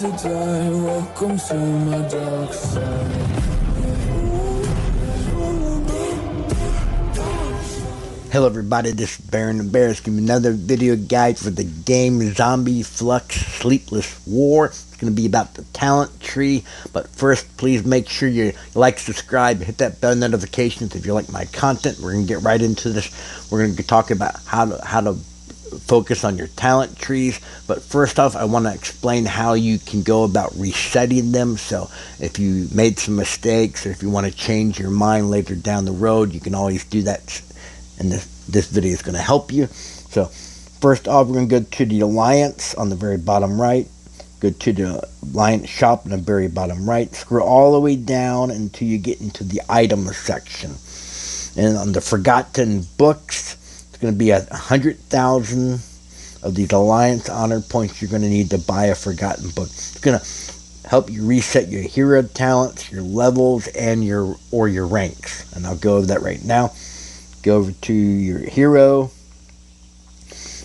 to die. Welcome to my dark side. Hello everybody, this is Baron the Bear. It's going to be another video guide for the game Zombiflux Sleepless War. It's going to be about the talent tree, but first please make sure you like, subscribe, hit that bell notifications if you like my content. We're going to get right into this. We're going to talk about how to focus on your talent trees, but first off I want to explain how you can go about resetting them. So if you made some mistakes, or if you want to change your mind later down the road, you can always do that, and this video is going to help you. So first off, we're going to go to the Alliance on the very bottom right. Go to the Alliance shop in the very bottom right. Scroll all the way down until you get into the item section. And on the Forgotten Books, it's going to be 100,000 of these Alliance honor points you're going to need to buy a Forgotten Book. It's going to help you reset your hero talents, your levels, and your ranks. And I'll go over that right now. Go over to your hero.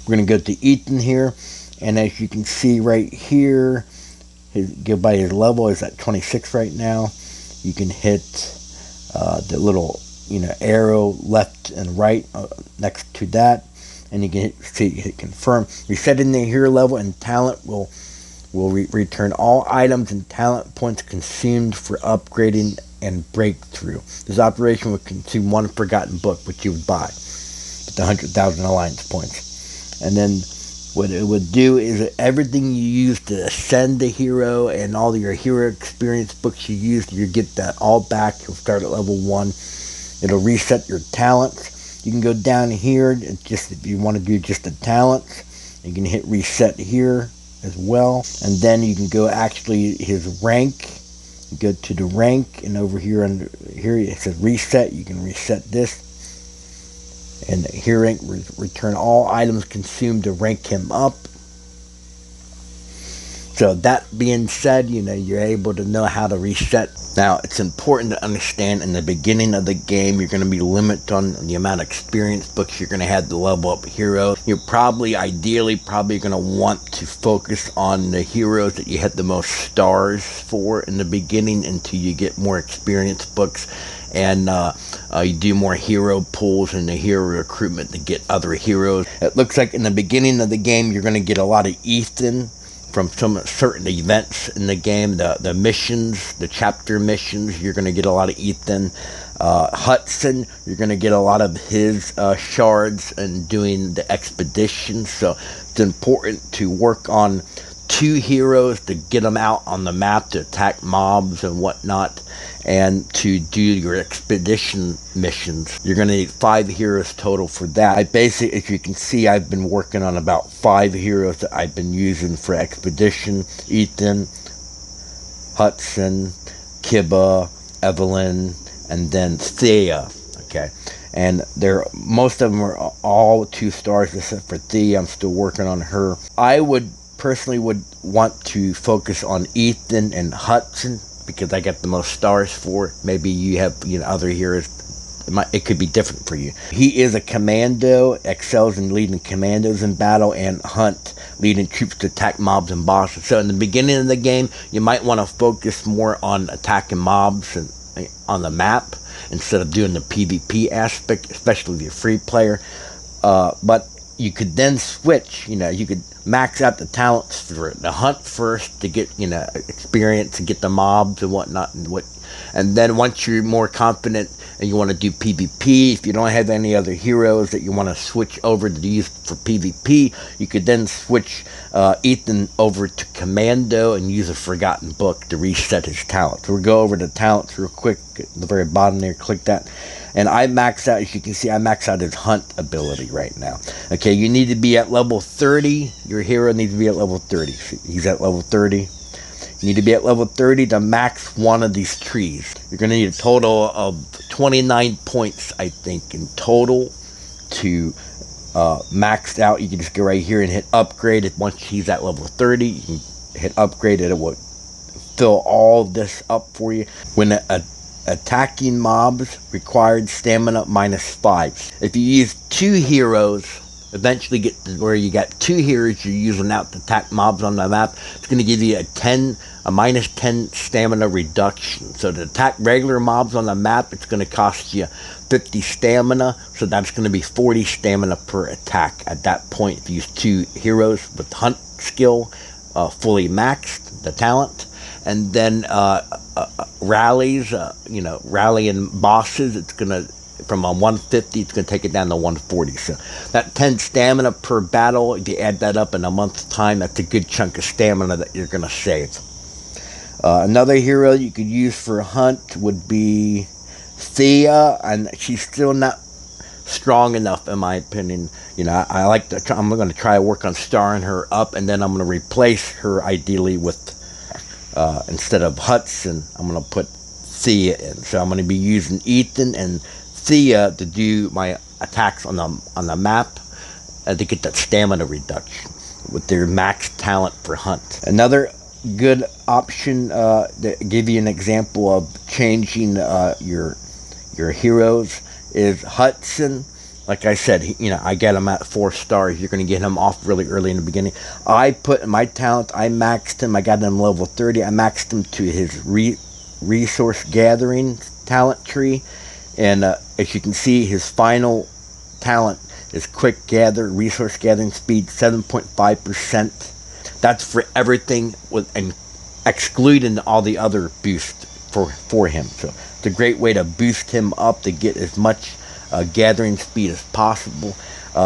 We're going to go to Ethan here, and as you can see right here, go by his level is at 26 right now. You can hit the little arrow left and right next to that, and you can hit confirm. Resetting the hero level and talent will return all items and talent points consumed for upgrading and breakthrough. This operation would consume one Forgotten Book, which you would buy with the 100,000 Alliance points. And then what it would do is everything you use to ascend the hero and all your hero experience books you used, you get that all back. You'll start at level 1. It'll reset your talents. You can go down here, just if you want to do just the talents, you can hit reset here as well. And then you can go actually his rank. You go to the rank, and over here under here it says reset. You can reset this, and here rank return all items consumed to rank him up. So that being said, you're able to know how to reset. Now it's important to understand in the beginning of the game you're going to be limited on the amount of experience books you're going to have to level up heroes. You're ideally going to want to focus on the heroes that you hit the most stars for in the beginning until you get more experience books, and you do more hero pulls and the hero recruitment to get other heroes. It looks like in the beginning of the game you're going to get a lot of Ethan from some certain events in the game, the missions, the chapter missions. You're going to get a lot of Ethan. Hudson, you're going to get a lot of his shards and doing the expedition. So it's important to work on 2 heroes to get them out on the map to attack mobs and whatnot, and to do your expedition missions. You're going to need 5 heroes total for that. As you can see, I've been working on about 5 heroes that I've been using for expedition: Ethan, Hudson, Kiba, Evelyn, and then Thea. Okay, and most of them are all 2 stars except for Thea. I'm still working on her. I personally would want to focus on Ethan and Hudson because I got the most stars for. Maybe you have other heroes. It could be different for you. He is a commando, excels in leading commandos in battle, and hunt, leading troops to attack mobs and bosses. So in the beginning of the game, you might want to focus more on attacking mobs and on the map instead of doing the PvP aspect, especially if you're a free player. But you could then switch. You could max out the talents for the hunt first to get experience, to get the mobs and whatnot, and then once you're more confident and you want to do PvP, if you don't have any other heroes that you want to switch over to use for PvP, you could then switch Ethan over to Commando and use a Forgotten Book to reset his talents. We'll go over the talents real quick at the very bottom there. Click that. And I max out, as you can see, I max out his hunt ability right now. Okay, you need to be at level 30. Your hero needs to be at level 30. He's at level 30. You need to be at level 30 to max one of these trees. You're going to need a total of 29 points, I think, in total to max out. You can just go right here and hit upgrade. Once he's at level 30, you can hit upgrade and it will fill all this up for you. When attacking mobs required stamina -5. If you use 2 heroes eventually get to where you got 2 heroes you're using out to attack mobs on the map, it's going to give you a minus 10 stamina reduction. So to attack regular mobs on the map, it's going to cost you 50 stamina, so that's going to be 40 stamina per attack. At that point, if you use 2 heroes with hunt skill, fully maxed, the talent, and then rallies, rallying bosses, it's going to, from a 150, it's going to take it down to 140. So that 10 stamina per battle, if you add that up in a month's time, that's a good chunk of stamina that you're going to save. Another hero you could use for hunt would be Thea, and she's still not strong enough in my opinion. I'm going to try to work on starring her up, and then I'm going to replace her ideally with, instead of Hudson, I'm going to put Thea in. So I'm going to be using Ethan and Thea to do my attacks on the map, to get that stamina reduction with their max talent for hunt. Another good option, to give you an example of changing your heroes, is Hudson. Like I said, I get him at 4 stars. You're going to get him off really early in the beginning. I put in my talent, I maxed him. I got him level 30. I maxed him to his resource gathering talent tree. And as you can see, his final talent is quick gather, resource gathering speed 7.5%. That's for everything, and excluding all the other boosts for him. So it's a great way to boost him up to get as much gathering speed as possible.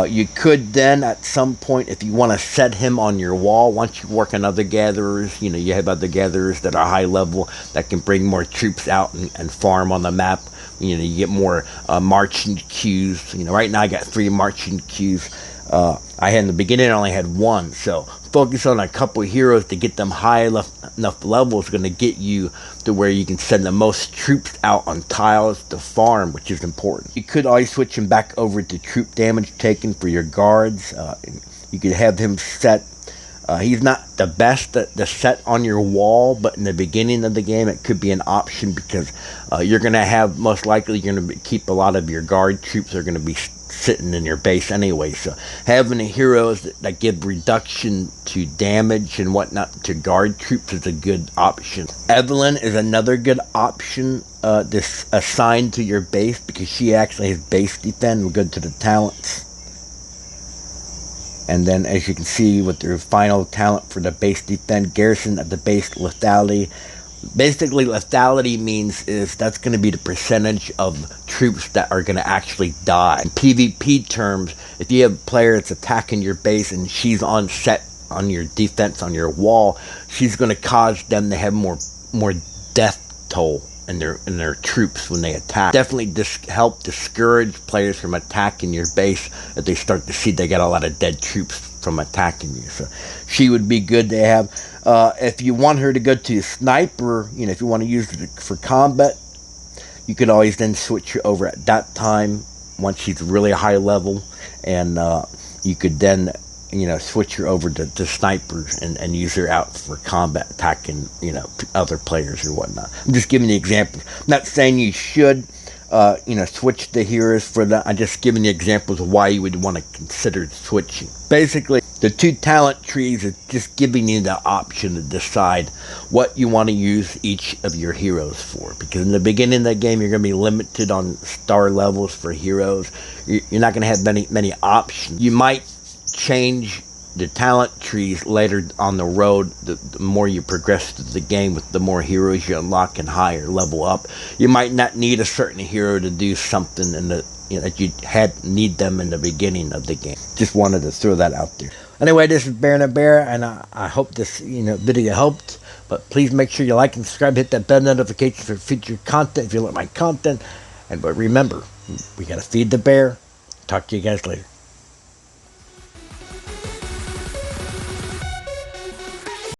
You could then, at some point, if you want to set him on your wall, once you work on other gatherers, you have other gatherers that are high level that can bring more troops out and farm on the map. You get more marching queues. Right now I got 3 marching queues. I had in the beginning, I only had 1. So focus on a couple of heroes to get them high enough levels, going to get you to where you can send the most troops out on tiles to farm, which is important. You could always switch him back over to troop damage taken for your guards. You could have him set. He's not the best to set on your wall, but in the beginning of the game, it could be an option, because you're going to have, most likely, you're going to keep a lot of your guard troops are going to be sitting in your base anyway. So having heroes that give reduction to damage and whatnot to guard troops is a good option. Evelyn is another good option this assigned to your base, because she actually has base defend, good to the talents. And then, as you can see, with their final talent for the base defend, garrison at the base lethality. Basically, lethality means that's going to be the percentage of troops that are going to actually die. In PvP terms, if you have a player that's attacking your base and she's on set on your defense on your wall, she's going to cause them to have more death toll in their troops when they attack. Definitely help discourage players from attacking your base if they start to see they got a lot of dead troops from attacking you. So she would be good to have. If you want her to go to sniper, if you want to use it for combat, you could always then switch her over at that time once she's really high level, and you could then switch her over to snipers and use her out for combat, attacking other players or whatnot. I'm just giving you examples. I'm not saying you should switch the heroes for that. I'm just giving you examples of why you would want to consider switching. Basically, the 2 talent trees is just giving you the option to decide what you want to use each of your heroes for. Because in the beginning of the game, you're going to be limited on star levels for heroes. You're not going to have many options. You might change the talent trees later on the road. The more you progress through the game, with the more heroes you unlock and higher level up, you might not need a certain hero to do something that you need them in the beginning of the game. Just wanted to throw that out there. Anyway, this is Bear and a Bear, and I hope this video helped. But please make sure you like and subscribe, hit that bell notification for future content if you like my content. But remember, we gotta feed the bear. Talk to you guys later.